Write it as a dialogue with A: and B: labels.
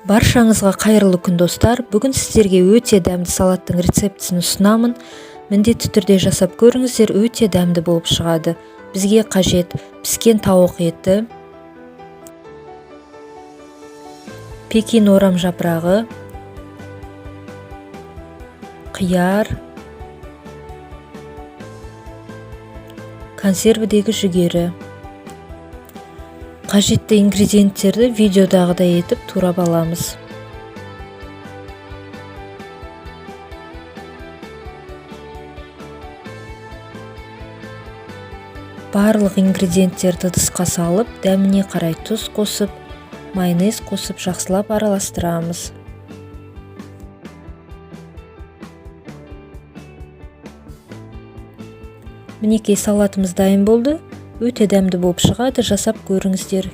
A: Баршаңызға қайырлы күн достар. Бүгін сіздерге өте дәмді салаттың рецептісін ұсынамын. Міндетті түрде жасап көріңіздер, өте дәмді болып шығады. Бізге қажет піскен тауық еті, пекин орам жапырағы, қияр, консервідегі жүгері. Қажетті ингредиенттерді видеодағыдай етіп турап аламыз. Барлық ингредиенттерді ыдысқа салып, дәміне қарай тұз қосып, майонез қосып жақсылап араластырамыз. Мінекей салатымыз дайын болды. Өте дәмді болып шығады, жасап көріңіздер.